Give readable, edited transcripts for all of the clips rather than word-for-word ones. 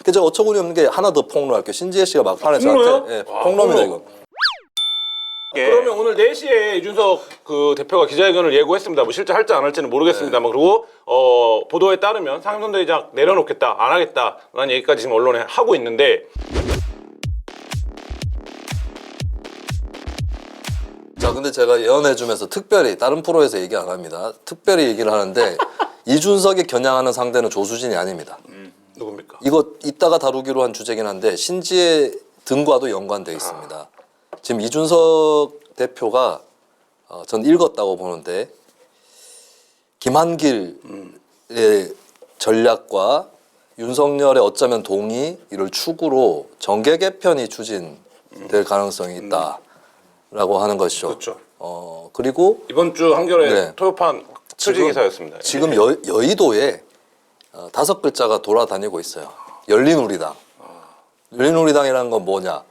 그 제가 어처구니 없는 게 하나 더 폭로할게요. 신지혜 씨가 막판에 폭로요? 저한테 예, 폭로입니다 이거. 그러면 오늘 4시에 이준석 그 대표가 기자회견을 예고했습니다. 뭐 실제 할지 안 할지는 모르겠습니다만 그리고 보도에 따르면 상임선대위장 내려놓겠다, 안 하겠다라는 얘기까지 지금 언론에 하고 있는데 자, 근데 제가 예언해주면서 특별히 다른 프로에서 얘기 안 합니다. 특별히 얘기를 하는데 이준석이 겨냥하는 상대는 조수진이 아닙니다. 누굽니까? 이거 이따가 다루기로 한 주제긴 한데 신지혜 등과도 연관돼 있습니다. 지금 이준석 대표가 전 읽었다고 보는데 김한길의 전략과 윤석열의 어쩌면 동의 이를 축으로 정계 개편이 추진될 가능성이 있다라고 하는 것이죠. 그렇죠. 그리고 이번 주 한겨레 네. 토요판 표지 기사였습니다. 지금 여의도에 5글자가 돌아다니고 있어요. 열린우리당. 열린우리당이라는 건 뭐냐?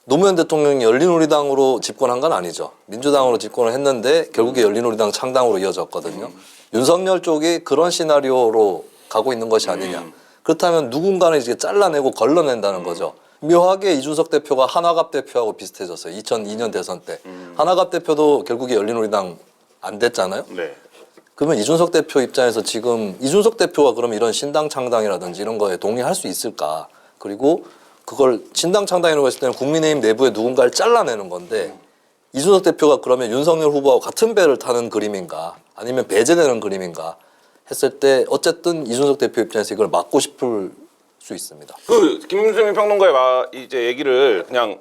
노무현 대통령이 열린우리당으로 집권한 건 아니죠. 민주당으로 집권을 했는데 결국에 열린우리당 창당으로 이어졌거든요. 윤석열 쪽이 그런 시나리오로 가고 있는 것이 아니냐. 그렇다면 누군가는 이제 잘라내고 걸러낸다는 거죠. 묘하게 이준석 대표가 한화갑 대표하고 비슷해졌어요. 2002년 대선 때. 한화갑 대표도 결국에 열린우리당 안 됐잖아요. 네. 그러면 이준석 대표 입장에서 지금 이준석 대표가 그럼 이런 신당 창당이라든지 이런 거에 동의할 수 있을까? 그리고 그걸 신당 창당이라고 했을 때는 국민의힘 내부에 누군가를 잘라내는 건데 이준석 대표가 그러면 윤석열 후보와 같은 배를 타는 그림인가 아니면 배제되는 그림인가 했을 때 어쨌든 이준석 대표 입장에서 이걸 막고 싶을 수 있습니다. 그 김수민 평론가의 이제 얘기를 그냥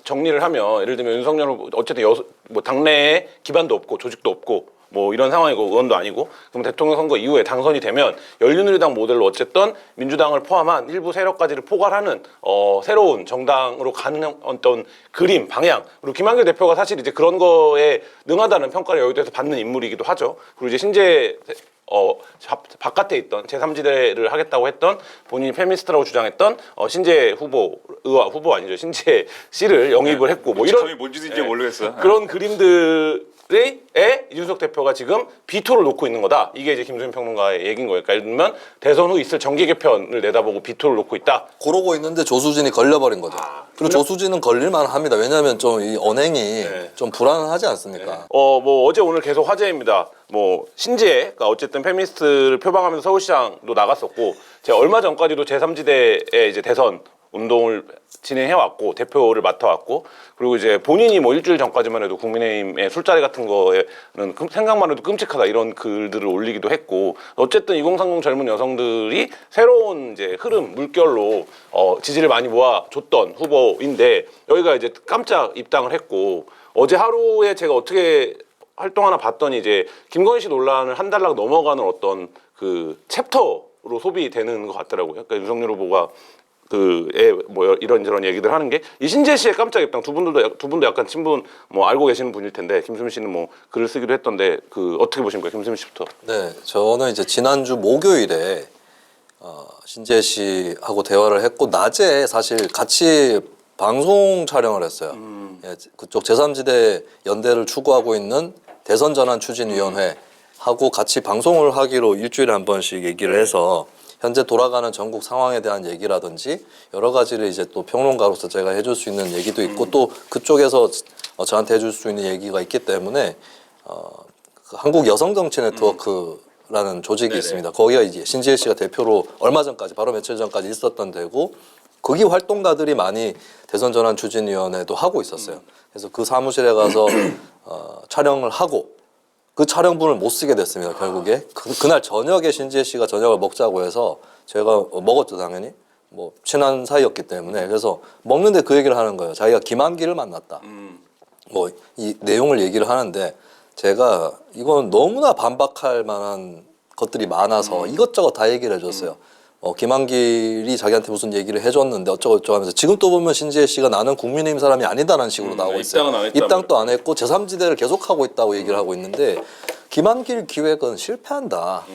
정리를 하면 예를 들면 윤석열 후보 어쨌든 뭐 당내에 기반도 없고 조직도 없고 뭐 이런 상황이고 의원도 아니고 그럼 대통령 선거 이후에 당선이 되면 열린우리당 모델로 어쨌든 민주당을 포함한 일부 세력까지를 포괄하는 새로운 정당으로 가는 어떤 그림 방향 그리고 김한길 대표가 사실 이제 그런 거에 능하다는 평가를 여의도에서 받는 인물이기도 하죠. 그리고 이제 신재 바깥에 있던 제3지대를 하겠다고 했던 본인이 페미니스트라고 주장했던 신재 후보 아니죠. 신재 씨를 영입을 했고 뭐 이런 뭔지도 이제 모르겠어. 그런 그림들에 이준석 대표가 지금 비토를 놓고 있는 거다. 이게 이제 김수민 평론가의 얘기인 거예요. 그러니까 예를 들면 대선 후 있을 정계 개편을 내다보고 비토를 놓고 있다. 그러고 있는데 조수진이 걸려버린 거죠. 그리고 조수진은 걸릴만 합니다. 왜냐하면 좀 이 언행이 좀 불안하지 않습니까? 뭐 어제 오늘 계속 화제입니다. 뭐 신지혜가 어쨌든 페미니스트를 표방하면서 서울시장도 나갔었고 제가 얼마 전까지도 제3지대의 이제 대선 운동을 진행해왔고 대표를 맡아왔고 그리고 이제 본인이 뭐 일주일 전까지만 해도 국민의힘의 술자리 같은 거에는 생각만 해도 끔찍하다 이런 글들을 올리기도 했고 어쨌든 2030 젊은 여성들이 새로운 이제 흐름 물결로 지지를 많이 모아줬던 후보인데 여기가 이제 깜짝 입당을 했고 어제 하루에 제가 어떻게 활동하나 봤더니 이제 김건희 씨 논란을 한 달락 넘어가는 어떤 그 챕터로 소비되는 것 같더라고요. 그러니까 윤석열 후보가 뭐 이런저런 얘기들 하는 게 이 신재 씨의 깜짝 입당 두 분도 약간 친분 뭐 알고 계시는 분일 텐데 김수민 씨는 뭐 글을 쓰기도 했던데 그 어떻게 보십니까? 김수민 씨부터. 네, 저는 이제 지난주 목요일에 신재 씨하고 대화를 했고 낮에 사실 같이 방송 촬영을 했어요. 예, 그쪽 제3지대 연대를 추구하고 있는 대선전환추진위원회하고 같이 방송을 하기로 일주일에 한 번씩 얘기를 해서 현재 돌아가는 전국 상황에 대한 얘기라든지 여러 가지를 이제 또 평론가로서 제가 해줄 수 있는 얘기도 있고 또 그쪽에서 저한테 해줄 수 있는 얘기가 있기 때문에 그 한국 여성 정치 네트워크라는 조직이 있습니다. 거기가 이제 신지혜 씨가 대표로 얼마 전까지 바로 며칠 전까지 있었던 데고 거기 활동가들이 많이 대선전환추진위원회도 하고 있었어요. 그래서 그 사무실에 가서 촬영을 하고 그 촬영분을 못 쓰게 됐습니다. 결국에 그날 저녁에 신지혜 씨가 저녁을 먹자고 해서 제가 먹었죠. 당연히 뭐 친한 사이였기 때문에 그래서 먹는데 그 얘기를 하는 거예요. 자기가 김한길을 만났다. 뭐 이 내용을 얘기를 하는데 제가 이건 너무나 반박할 만한 것들이 많아서 이것저것 다 얘기를 해줬어요. 김한길이 자기한테 무슨 얘기를 해줬는데 어쩌고저쩌고 하면서 지금 또 보면 신지혜 씨가 나는 국민의힘 사람이 아니다라는 식으로 나오고 있어요. 입당도 안 했고 제3지대를 계속하고 있다고 얘기를 하고 있는데 김한길 기획은 실패한다.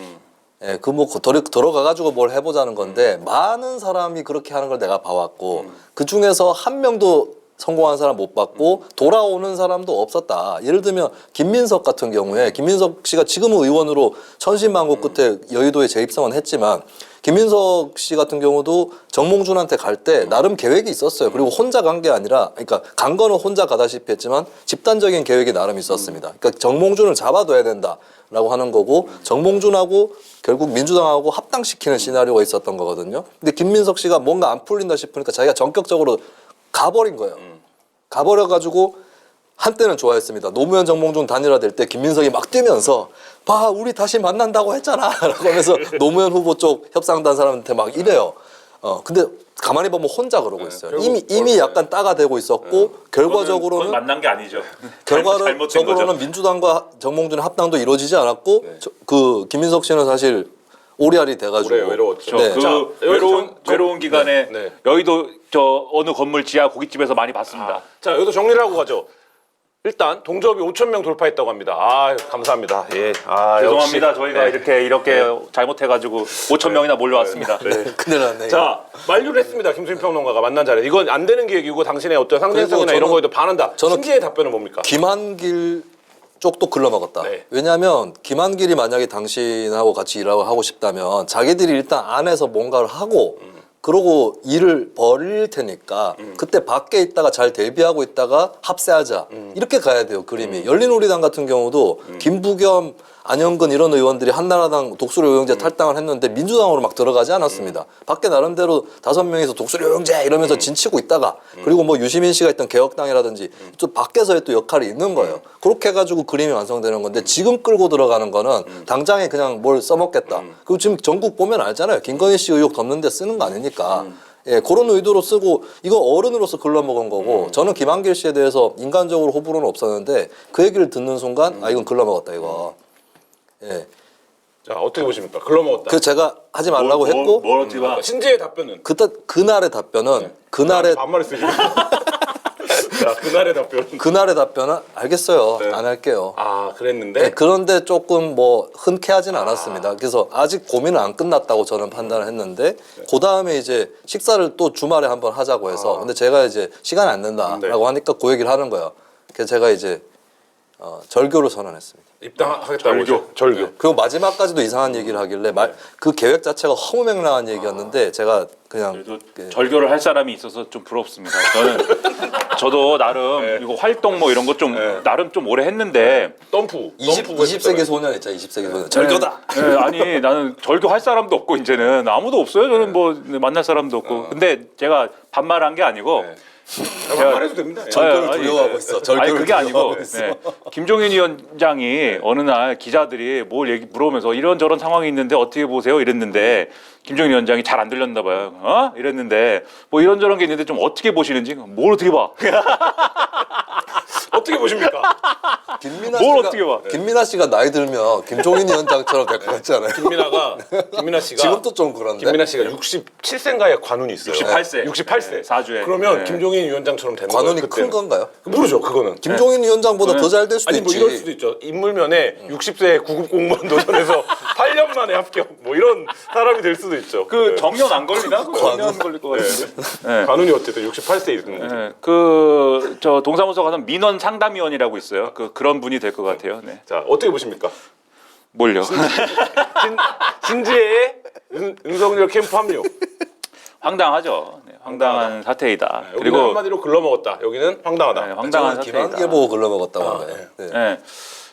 예, 그 뭐 들어가가지고 뭘 해보자는 건데 많은 사람이 그렇게 하는 걸 내가 봐왔고 그 중에서 한 명도 성공한 사람 못 봤고 돌아오는 사람도 없었다. 예를 들면 김민석 같은 경우에 김민석 씨가 지금은 의원으로 천신만고 끝에 여의도에 재입성은 했지만 김민석 씨 같은 경우도 정몽준한테 갈 때 나름 계획이 있었어요. 그리고 혼자 간 게 아니라, 그러니까 간 거는 혼자 가다시피 했지만 집단적인 계획이 나름 있었습니다. 그러니까 정몽준을 잡아둬야 된다라고 하는 거고 정몽준하고 결국 민주당하고 합당시키는 시나리오가 있었던 거거든요. 근데 김민석 씨가 뭔가 안 풀린다 싶으니까 자기가 전격적으로 가버린 거예요. 가버려가지고 한때는 좋아했습니다. 노무현 정몽준 단일화 될 때 김민석이 막 뛰면서 봐 우리 다시 만난다고 했잖아 라고 하면서 노무현 후보 쪽 협상단 사람한테 막 이래요. 근데 가만히 보면 혼자 그러고 있어요. 이미 약간 따가 되고 있었고 결과적으로는 그건 만난 게 아니죠. 결과적으로는 민주당과 정몽준의 합당도 이루어지지 않았고 그 김민석 씨는 사실 오리알이 돼가지고 오래 외로웠죠. 네. 그 자, 외로운 기간에 네. 여의도 저 어느 건물 지하 고깃집에서 많이 봤습니다. 자, 여기서 정리를 하고 가죠. 일단 동접이 5,000명 돌파했다고 합니다. 아, 감사합니다. 예. 아, 죄송합니다. 역시. 저희가 네. 이렇게 잘못해가지고 5천 명이나 몰려왔습니다. 네. 큰일 났네. 자, 만류를 했습니다. 김수민 평론가가 만난 자리에. 이건 안 되는 계획이고 당신의 어떤 상대성이나 그리고 이런 거에도 반한다. 저는 신지의 답변은 뭡니까? 김한길 쪽도 글러먹었다. 네. 왜냐하면 김한길이 만약에 당신하고 같이 일하고 하고 싶다면 자기들이 일단 안에서 뭔가를 하고 그러고 일을 벌일 테니까 그때 밖에 있다가 잘 대비하고 있다가 합세하자 이렇게 가야 돼요. 그림이. 열린우리당 같은 경우도 김부겸 안영근 이런 의원들이 한나라당 독수리 의용제 탈당을 했는데 민주당으로 막 들어가지 않았습니다. 밖에 나름대로 5명이서 독수리 의용제 이러면서 진치고 있다가 그리고 뭐 유시민 씨가 있던 개혁당이라든지 또 밖에서의 또 역할이 있는 거예요. 그렇게 해가지고 그림이 완성되는 건데 지금 끌고 들어가는 거는 당장에 그냥 뭘 써먹겠다. 그리고 지금 전국 보면 알잖아요. 김건희 씨 의혹 덮는데 쓰는 거 아니니까. 예, 그런 의도로 쓰고 이거 어른으로서 글러먹은 거고 저는 김한길 씨에 대해서 인간적으로 호불호는 없었는데 그 얘기를 듣는 순간 아 이건 글러먹었다 이거. 예. 자, 어떻게 보십니까? 글러먹었다. 그 제가 하지 말라고 했고 멀었지 마. 신지의 답변은? 그날의 답변은 그날의 반말을 쓰지. 자, 그날의 답변은? 그날의 답변은 알겠어요. 네. 안 할게요. 아, 그랬는데? 네, 그런데 조금 뭐 흔쾌하진 않았습니다. 그래서 아직 고민은 안 끝났다고 저는 판단을 했는데 그 다음에 이제 식사를 또 주말에 한번 하자고 해서 근데 제가 이제 시간이 안 된다라고 네. 하니까 그 얘기를 하는 거예요. 그래서 제가 이제 절교를 선언했습니다. 입당하겠다고. 절교. 그리고 마지막까지도 이상한 얘기를 하길래 그 계획 자체가 허무맹랑한 얘기였는데 제가 그냥 그래도 절교를 할 사람이 있어서 좀 부럽습니다. 저도 나름 이거 활동 뭐 이런 거 좀 나름 좀 오래 했는데 덤프. 20세기 소년 있잖아. 20세기 소년. 절교다. 네, 아니 나는 절교 할 사람도 없고 이제는 아무도 없어요. 저는 뭐 만날 사람도 없고. 근데 제가 반말한 게 아니고 반말해도 됩니다. 예. 절교를 아니, 두려워하고 있어. 절교를 아니 그게 아니고 두려워하고 있어. 김종인 위원장이 어느 날 기자들이 뭘 물어보면서 이런저런 상황이 있는데 어떻게 보세요 이랬는데 김종인 위원장이 잘 안 들렸나 봐요. 이랬는데 뭐 이런저런 게 있는데 좀 어떻게 보시는지 뭘 어떻게 봐? 어떻게 보십니까? 뭘 어떻게 봐? 김민아 씨가 나이 들면 김종인 위원장처럼 될 것 같지 않아요? 김민아 씨가 지금도 좀 그런데. 김민아 씨가 67세인가에 관운이 있어요. 68세. 68세. 사주에. 그러면 네. 김종인 위원장처럼 되는 관운이 거예요. 큰 건가요? 모르죠, 그거는. 김종인 위원장보다 더 잘 될 수도 아니 뭐 있지. 이럴 수도 있죠. 인물면에 60세 구급 공무원 도전에서 8년 만에 합격 뭐 이런 사람이 될 수도 있죠. 그 정년 안 걸리나? 정년 걸릴 것 같은데. 네. 관운이 어쨌든 68세 있는. 네. 그 동사무소 가서 민원 상담위원이라고 있어요. 그런 분이 될 것 같아요. 네. 자, 어떻게 보십니까? 뭘요? 신지혜의 윤석열 캠프 합류. 황당하죠. 네, 황당한 사태이다. 여기는 그리고 한마디로 글러먹었다. 여기는 황당하다. 네, 황당한 저는 사태이다. 김한길 보고 글러먹었다고 한 거예요. 네. 네.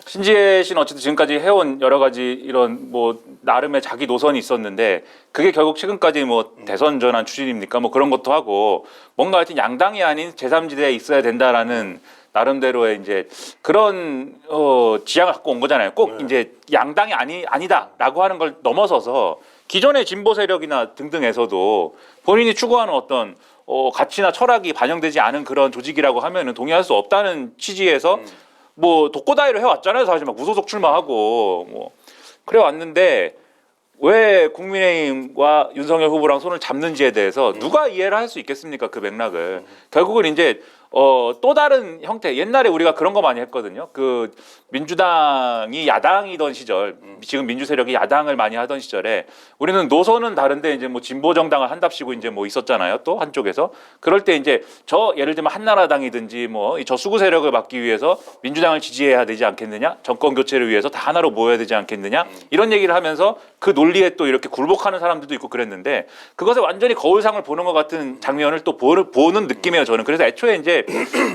신지혜 씨는 어쨌든 지금까지 해온 여러 가지 이런 뭐 나름의 자기 노선이 있었는데 그게 결국 최근까지 뭐 대선 전환 추진입니까? 뭐 그런 것도 하고 뭔가 하여튼 양당이 아닌 제3지대에 있어야 된다라는 나름대로의 이제 그런 지향을 갖고 온 거잖아요. 꼭 이제 양당이 아니다라고 하는 걸 넘어서서 기존의 진보 세력이나 등등에서도 본인이 추구하는 어떤 가치나 철학이 반영되지 않은 그런 조직이라고 하면은 동의할 수 없다는 취지에서 뭐 독고다이를 해왔잖아요. 사실 막 무소속 출마하고 뭐 그래 왔는데 왜 국민의힘과 윤석열 후보랑 손을 잡는지에 대해서 누가 이해를 할 수 있겠습니까? 그 맥락을 결국은 이제 또 다른 형태. 옛날에 우리가 그런 거 많이 했거든요. 그 민주당이 야당이던 시절, 지금 민주 세력이 야당을 많이 하던 시절에 우리는 노선은 다른데 이제 뭐 진보 정당을 한답시고 이제 뭐 있었잖아요. 또 한쪽에서 그럴 때 이제 저 예를 들면 한나라당이든지 뭐 저 수구 세력을 막기 위해서 민주당을 지지해야 되지 않겠느냐, 정권 교체를 위해서 다 하나로 모여야 되지 않겠느냐 이런 얘기를 하면서 그 논리에 또 이렇게 굴복하는 사람들도 있고 그랬는데 그것에 완전히 거울상을 보는 것 같은 장면을 또 보는 느낌이에요. 저는 그래서 애초에 이제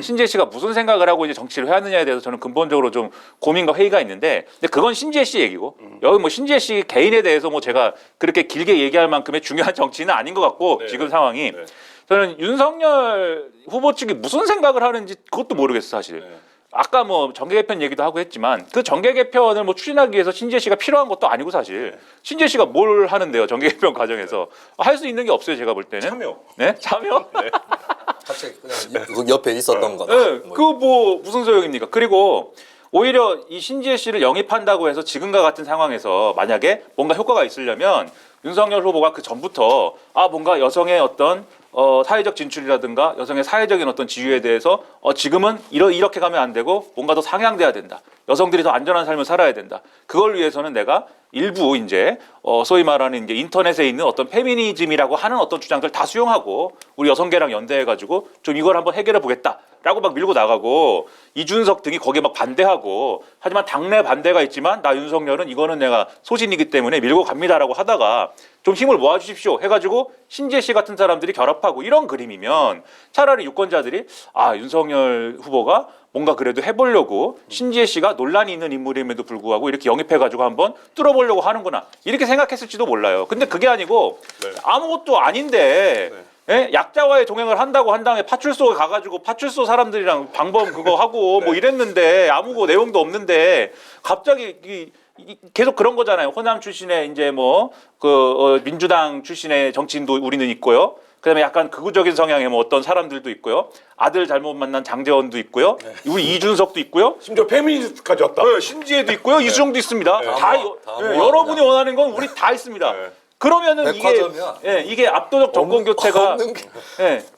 신지혜 씨가 무슨 생각을 하고 이제 정치를 해왔느냐에 대해서 저는 근본적으로 좀 고민과 회의가 있는데, 근데 그건 신지혜 씨 얘기고 여기 뭐 신지혜 씨 개인에 대해서 뭐 제가 그렇게 길게 얘기할 만큼의 중요한 정치는 아닌 것 같고 네. 지금 상황이 저는 윤석열 후보 측이 무슨 생각을 하는지 그것도 모르겠어 사실. 아까 뭐 정계 개편 얘기도 하고 했지만 그 정계 개편을 뭐 추진하기 위해서 신지혜 씨가 필요한 것도 아니고 사실 신지혜 씨가 뭘 하는데요 정계 개편 과정에서 할 수 있는 게 없어요 제가 볼 때는. 참여. 네 참여? 갑자기 그냥 그 옆에 있었던 거다. 네, 그거 뭐 무슨 소용입니까? 그리고 오히려 이 신지혜 씨를 영입한다고 해서 지금과 같은 상황에서 만약에 뭔가 효과가 있으려면 윤석열 후보가 그 전부터 뭔가 여성의 어떤 사회적 진출이라든가 여성의 사회적인 어떤 지위에 대해서 지금은 이렇게 가면 안 되고 뭔가 더 상향돼야 된다. 여성들이 더 안전한 삶을 살아야 된다. 그걸 위해서는 내가 일부 이제 소위 말하는 이제 인터넷에 있는 어떤 페미니즘이라고 하는 어떤 주장들 다 수용하고 우리 여성계랑 연대해가지고 좀 이걸 한번 해결해 보겠다라고 막 밀고 나가고 이준석 등이 거기에 막 반대하고 하지만 당내 반대가 있지만 나 윤석열은 이거는 내가 소신이기 때문에 밀고 갑니다라고 하다가 좀 힘을 모아주십시오 해가지고 신지혜 씨 같은 사람들이 결합하고 이런 그림이면 차라리 유권자들이 윤석열 후보가 뭔가 그래도 해보려고 신지혜 씨가 논란이 있는 인물임에도 불구하고 이렇게 영입해가지고 한번 뚫어보려고 하는구나 이렇게 생각했을지도 몰라요. 근데 그게 아니고 아무것도 아닌데 약자와의 동행을 한다고 한 다음에 파출소에 가가지고 파출소 사람들이랑 방범 그거 하고 뭐 이랬는데 아무 내용도 없는데 갑자기 계속 그런 거잖아요. 호남 출신의 이제 뭐 민주당 출신의 정치인도 우리는 있고요. 그다음에 약간 극우적인 성향의 뭐 어떤 사람들도 있고요. 아들 잘못 만난 장재원도 있고요. 우리 이준석도 있고요. 심지어 페미니스트까지 왔다. 네, 신지혜도 있고요. 이수정도 있습니다. 여러분이 원하는 건 우리 다 있습니다. 그러면은 백화점이야. 이게 압도적 정권 교체가 없는 게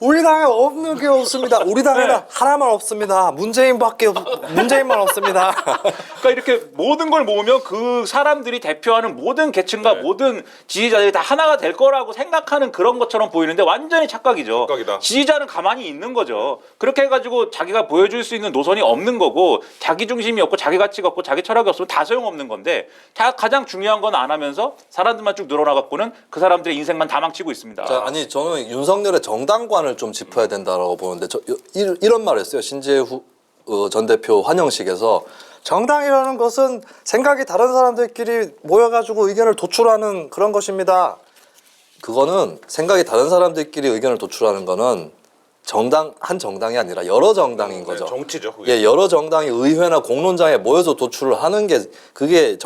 우리 당에 없는 게 없습니다. 우리 당에는 하나만 없습니다. 문재인만 없습니다. 그러니까 이렇게 모든 걸 모으면 그 사람들이 대표하는 모든 계층과 모든 지지자들이 다 하나가 될 거라고 생각하는 그런 것처럼 보이는데 완전히 착각이죠. 착각이다. 지지자는 가만히 있는 거죠. 그렇게 해가지고 자기가 보여줄 수 있는 노선이 없는 거고 자기 중심이 없고 자기 가치가 없고 자기 철학이 없으면 다 소용없는 건데 가장 중요한 건 안 하면서 사람들만 쭉 늘어나갖고는 그 사람들의 인생만 다 망치고 있습니다. 자, 아니 저는 윤석열의 정당관을 좀 짚어야 된다라고 보는데 이런 말을 했어요. 신지혜 전 대표 환영식에서 정당이라는 것은 생각이 다른 사람들끼리 모여가지고 의견을 도출하는 그런 것입니다. 그거는 생각이 다른 사람들끼리 의견을 도출하는 거는 한 정당이 아니라 여러 정당인 거죠. 정치죠. 그게. 예, 여러 정당이 의회나 공론장에 모여서 도출을 하는 게 그게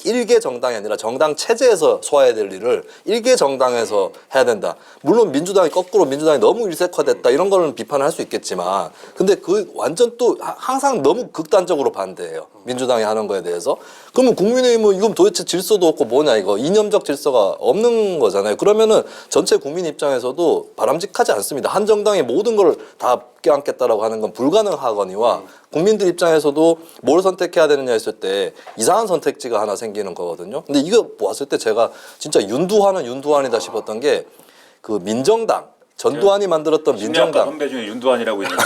일개 정당이 아니라 정당 체제에서 소화해야 될 일을 일개 정당에서 해야 된다. 물론 민주당이 너무 일색화됐다 이런 거는 비판을 할 수 있겠지만 근데 그 완전 또 항상 너무 극단적으로 반대해요. 민주당이 하는 거에 대해서. 그러면 국민의힘은 이건 도대체 질서도 없고 뭐냐 이거 이념적 질서가 없는 거잖아요. 그러면은 전체 국민 입장에서도 바람직하지 않습니다. 한 정당이 모든 걸 다 껴안겠다라고 하는 건 불가능하거니와 국민들 입장에서도 뭘 선택해야 되느냐 했을 때 이상한 선택지가 하나 생기는 거거든요. 근데 이거 보았을 때 제가 진짜 윤두환이다 싶었던 게 그 민정당 전두환이 만들었던 민정당 선배 중에 윤두환이라고 있는데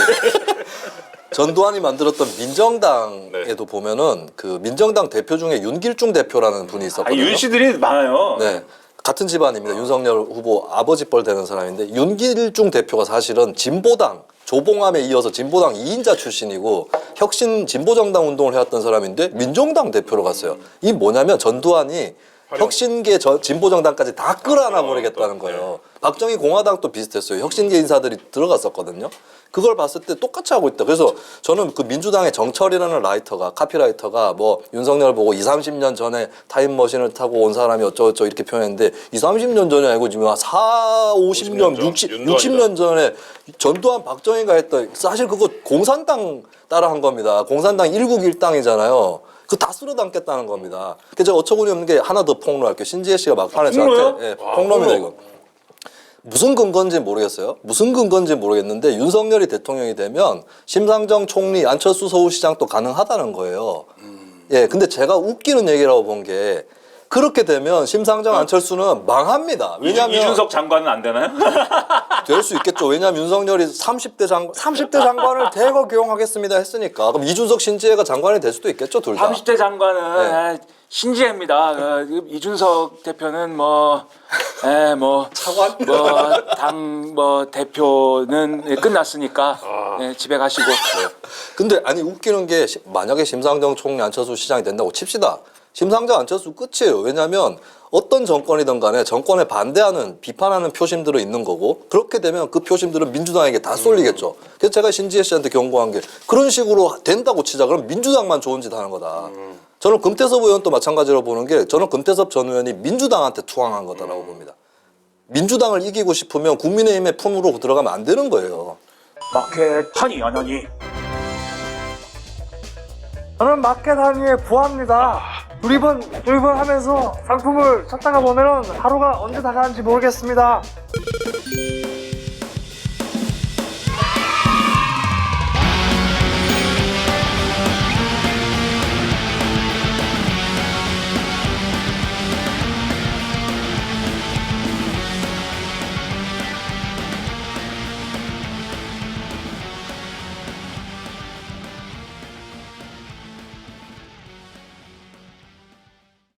전두환이 만들었던 민정당에도 보면은 그 민정당 대표 중에 윤길중 대표라는 분이 있었거든요. 윤씨들이 많아요. 네. 같은 집안입니다. 윤석열 후보 아버지 뻘 되는 사람인데 윤길중 대표가 사실은 진보당 조봉암에 이어서 진보당 2인자 출신이고 혁신 진보정당 운동을 해왔던 사람인데 민정당 대표로 갔어요. 이 뭐냐면 전두환이 혁신계 진보정당까지 다 끌어안아 버리겠다는 거예요. 박정희 공화당도 비슷했어요. 혁신계 인사들이 들어갔었거든요. 그걸 봤을 때 똑같이 하고 있다. 그래서 저는 그 민주당의 정철이라는 카피라이터가 뭐 윤석열 보고 20-30년 전에 타임머신을 타고 온 사람이 어쩌고저쩌고 이렇게 표현했는데 20-30년 전이 아니고 지금 40-50년, 60년 전에 전두환 박정희가 했던 사실 그거 공산당 따라 한 겁니다. 공산당 1국일당이잖아요. 그거 다 쓸어 담겠다는 겁니다. 그래서 제가 어처구니 없는 게 하나 더 폭로할게요. 신지혜 씨가 막판에 저한테 폭로입니다 이거. 무슨 근거인지 모르겠어요. 무슨 근거인지 모르겠는데 윤석열이 대통령이 되면 심상정 총리, 안철수 서울시장도 가능하다는 거예요. 예, 근데 제가 웃기는 얘기라고 본 게 그렇게 되면 심상정, 안철수는 망합니다. 왜냐하면 이준석 장관은 안 되나요? 될 수 있겠죠. 왜냐하면 윤석열이 30대 장관을 대거 기용하겠습니다 했으니까. 그럼 이준석, 신지혜가 장관이 될 수도 있겠죠, 둘 다. 30대 장관은 신지혜입니다. 이준석 대표는 당 대표는 끝났으니까 집에 가시고. 근데 아니 웃기는 게 만약에 심상정 총리, 안철수 시장이 된다고 칩시다. 심상정, 안철수 끝이에요. 왜냐하면 어떤 정권이든 간에 정권에 반대하는, 비판하는 표심들은 있는 거고 그렇게 되면 그 표심들은 민주당에게 다 쏠리겠죠. 그래서 제가 신지혜 씨한테 경고한 게 그런 식으로 된다고 치자. 그럼 민주당만 좋은 짓 하는 거다. 저는 금태섭 의원도 마찬가지로 보는 게 저는 금태섭 전 의원이 민주당한테 투항한 거다라고 봅니다. 민주당을 이기고 싶으면 국민의힘의 품으로 들어가면 안 되는 거예요. 마켓하니 안 하니? 저는 마켓 한위에 부합니다. 두리번 하면서 상품을 찾다가 보면은 하루가 언제 다 가는지 모르겠습니다.